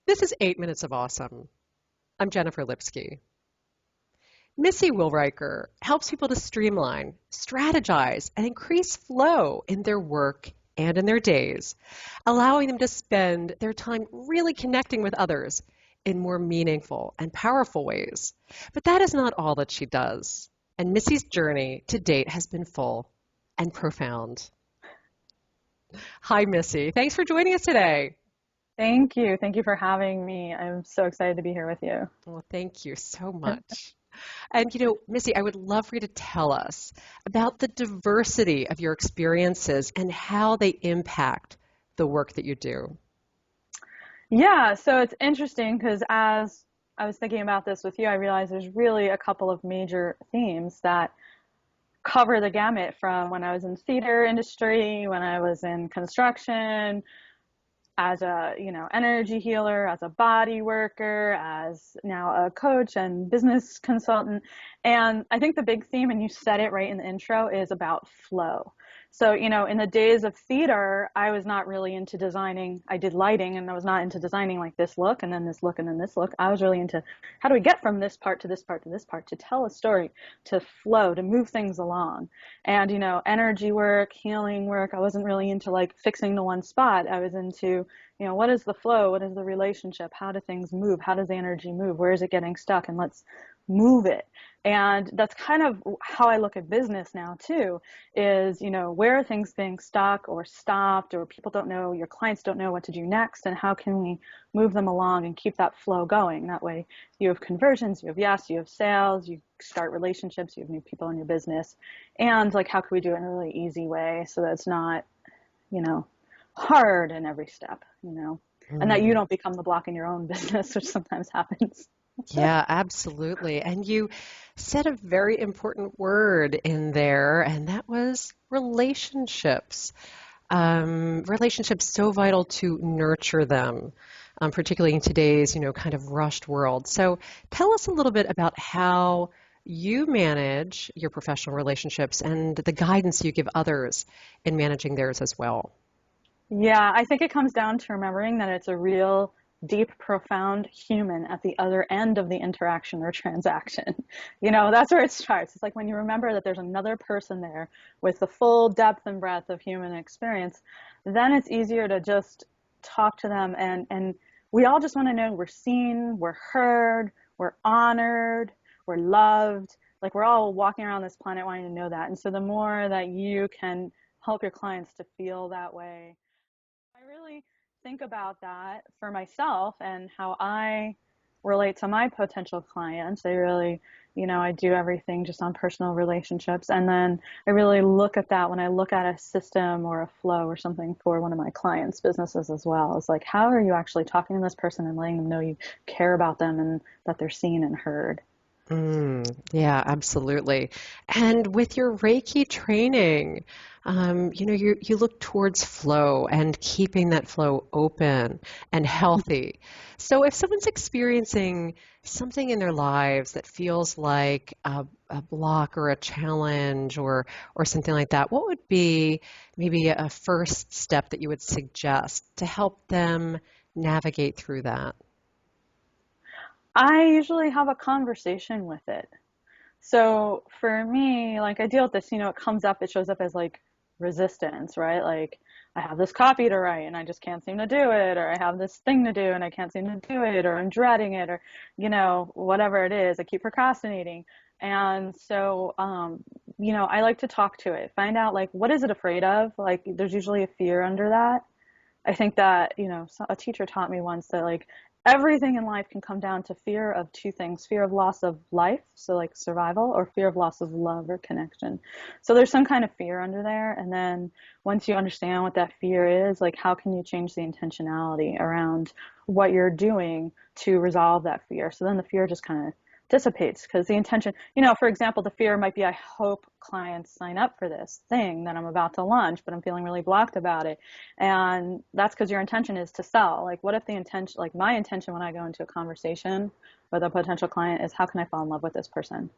This is 8 Minutes of Awesome. I'm Jennifer Lipsky. Missy Wilreker helps people to streamline, strategize, and increase flow in their work and in their days, allowing them to spend their time really connecting with others in more meaningful and powerful ways. But that is not all that she does. And Missy's journey to date has been full and profound. Hi, Missy. Thanks for joining us today. Thank you. Thank you for having me. I'm so excited to be here with you. Well, thank you so much. And Missy, I would love for you to tell us about the diversity of your experiences and how they impact the work that you do. Yeah, so it's interesting because as I was thinking about this with you, I realized there's really a couple of major themes that cover the gamut from when I was in theater industry, when I was in construction, as a, energy healer, as a body worker, as now a coach and business consultant. And I think the big theme, and you said it right in the intro, is about flow. So, in the days of theater, I was not really into designing. I did lighting and I was not into designing like this look and then this look and then this look. I was really into how do we get from this part to this part to this part to tell a story, to flow, to move things along. And, energy work, healing work, I wasn't really into like fixing the one spot. I was into what is the flow? What is the relationship? How do things move? How does the energy move? Where is it getting stuck? And let's move it. And that's kind of how I look at business now too, is, where are things being stuck or stopped, or people don't know, your clients don't know what to do next, and how can we move them along and keep that flow going? That way you have conversions, you have yes, you have sales, you start relationships, you have new people in your business. And like, how can we do it in a really easy way so that it's not, you know, hard in every step, and that you Mm. don't become the block in your own business, which sometimes happens. Yeah, absolutely. And you said a very important word in there, and that was relationships. Relationships so vital to nurture them, particularly in today's, kind of rushed world. So tell us a little bit about how you manage your professional relationships and the guidance you give others in managing theirs as well. Yeah, I think it comes down to remembering that it's a real deep, profound human at the other end of the interaction or transaction. That's where it starts. It's like when you remember that there's another person there with the full depth and breadth of human experience, then it's easier to just talk to them, and we all just want to know we're seen, we're heard, we're honored, we're loved. Like we're all walking around this planet wanting to know that. And so the more that you can help your clients to feel that way, I really think about that for myself and how I relate to my potential clients. I really, I do everything just on personal relationships. And then I really look at that when I look at a system or a flow or something for one of my clients' businesses as well. It's like, how are you actually talking to this person and letting them know you care about them and that they're seen and heard? Yeah, absolutely. And with your Reiki training, you look towards flow and keeping that flow open and healthy. So if someone's experiencing something in their lives that feels like a block or a challenge or something like that, what would be maybe a first step that you would suggest to help them navigate through that? I usually have a conversation with it. So for me, like I deal with this, it comes up, it shows up as like resistance, right? Like I have this copy to write and I just can't seem to do it, or I have this thing to do and I can't seem to do it, or I'm dreading it, or, whatever it is, I keep procrastinating. And so, I like to talk to it, find out like, what is it afraid of? Like there's usually a fear under that. I think that, a teacher taught me once that like everything in life can come down to fear of two things: fear of loss of life, so like survival, or fear of loss of love or connection. So there's some kind of fear under there. And then once you understand what that fear is, like how can you change the intentionality around what you're doing to resolve that fear? So then the fear just kind of dissipates because the intention, for example, the fear might be, I hope clients sign up for this thing that I'm about to launch, but I'm feeling really blocked about it. And that's because your intention is to sell. Like, what if the intention, like my intention when I go into a conversation with a potential client is, how can I fall in love with this person?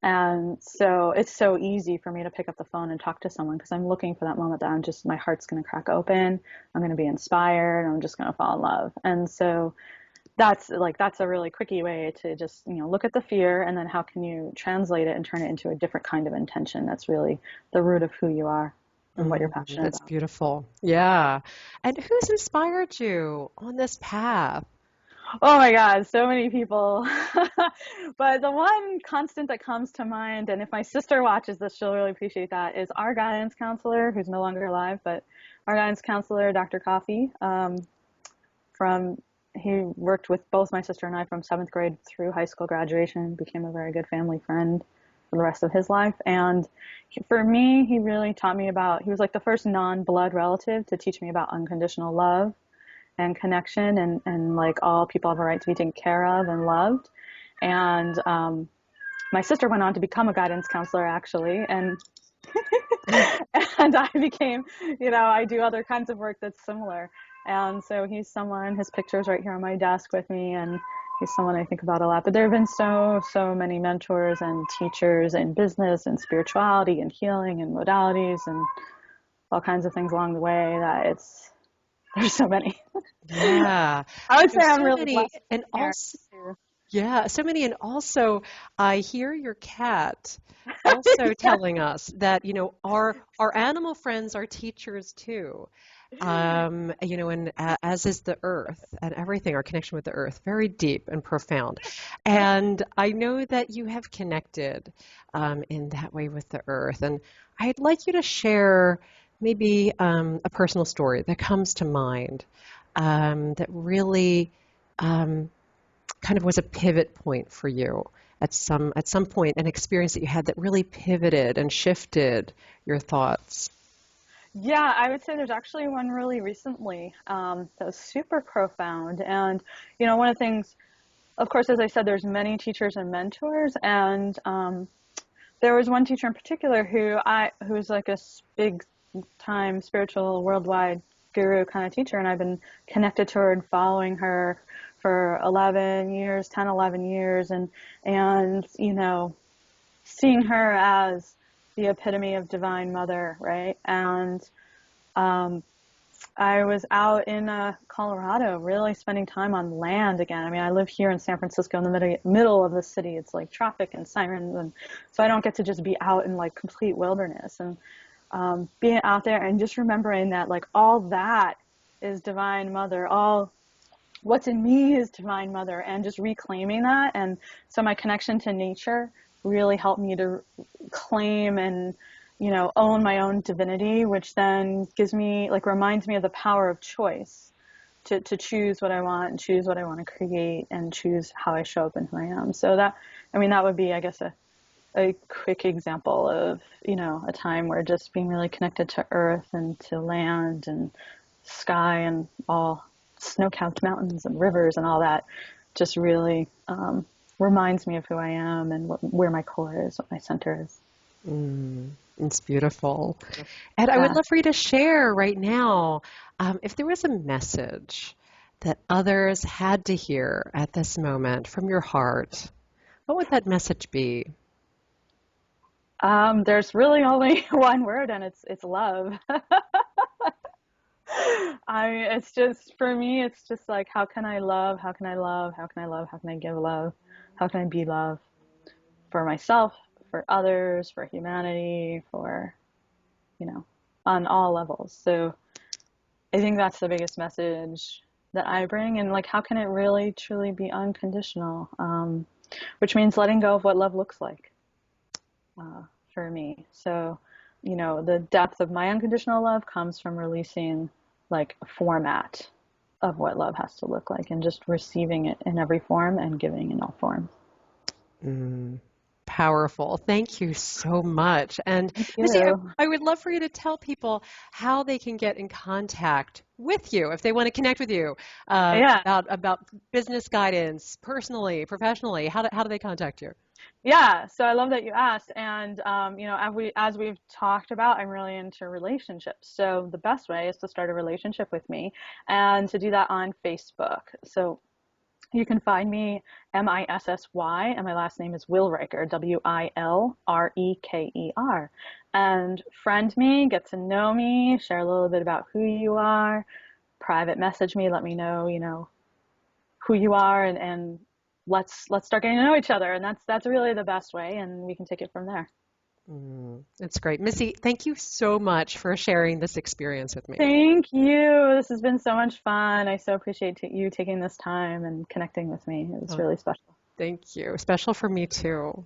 And so it's so easy for me to pick up the phone and talk to someone because I'm looking for that moment that my heart's going to crack open. I'm going to be inspired. I'm just going to fall in love. And so that's a really quickie way to just, look at the fear and then how can you translate it and turn it into a different kind of intention that's really the root of who you are and what you're passionate That's about. beautiful. Yeah. And who's inspired you on this path? Oh my God, so many people. But the one constant that comes to mind, and if my sister watches this, she'll really appreciate that, is our guidance counselor, who's no longer alive, but our guidance counselor, Dr. Coffey, from he worked with both my sister and I from seventh grade through high school graduation, became a very good family friend for the rest of his life. And for me, he really taught me he was like the first non-blood relative to teach me about unconditional love and connection and like all people have a right to be taken care of and loved. And my sister went on to become a guidance counselor actually. And and I became, I do other kinds of work that's similar. And so he's someone, his picture's right here on my desk with me, and he's someone I think about a lot. But there have been so many mentors and teachers in business and spirituality and healing and modalities and all kinds of things along the way there's so many. Yeah. I would say There's I'm so really many, blessed and with also, parents yeah, so many. And also, I hear your cat also too. telling us that, our animal friends are teachers too. And as is the earth and everything, our connection with the earth, very deep and profound. And I know that you have connected in that way with the earth. And I'd like you to share maybe a personal story that comes to mind that really kind of was a pivot point for you at some point, an experience that you had that really pivoted and shifted your thoughts. Yeah, I would say there's actually one really recently that was super profound. And, one of the things, of course, as I said, there's many teachers and mentors. And there was one teacher in particular who was like a big time spiritual worldwide guru kind of teacher. And I've been connected to her and following her for 11 years, 10, 11 years. And, seeing her as the epitome of divine mother, right? And um, I was out in Colorado, really spending time on land again. I mean, I live here in San Francisco in the middle of the city. It's like traffic and sirens, and so I don't get to just be out in like complete wilderness. And being out there and just remembering that like all that is divine mother, all what's in me is divine mother, and just reclaiming that. And so my connection to nature really helped me to claim and own my own divinity, which then reminds me of the power of choice to choose what I want and choose what I want to create and choose how I show up and who I am. So that would be, I guess, a quick example of a time where just being really connected to earth and to land and sky and all snow-capped mountains and rivers and all that just really reminds me of who I am and where my core is, what my center is. It's beautiful. And I would Yeah. love for you to share right now if there was a message that others had to hear at this moment from your heart, what would that message be? There's really only one word, and it's love. It's just for me, it's just like, how can I love? How can I love? How can I love? How can I give love? How can I be love for myself, for others, for humanity, for, you know, on all levels. So I think that's the biggest message that I bring. And like, how can it really truly be unconditional? Which means letting go of what love looks like for me. So, the depth of my unconditional love comes from releasing like a format of what love has to look like and just receiving it in every form and giving in all forms. Mm, powerful. Thank you so much. And Thank Missy, I, you. I would love for you to tell people how they can get in contact with you if they want to connect with you Yeah. about business guidance, personally, professionally. How do they contact you? Yeah, so I love that you asked. And as we've talked about, I'm really into relationships. So the best way is to start a relationship with me and to do that on Facebook. So You can find me Missy, and my last name is Wilreker, Wilreker. And friend me, get to know me, share a little bit about who you are, private message me, let me know, who you are, and let's start getting to know each other. And that's really the best way, and we can take it from there. That's great. Missy, thank you so much for sharing this experience with me. Thank you. This has been so much fun. I so appreciate you taking this time and connecting with me. It was Oh, really special. thank you. Special for me too.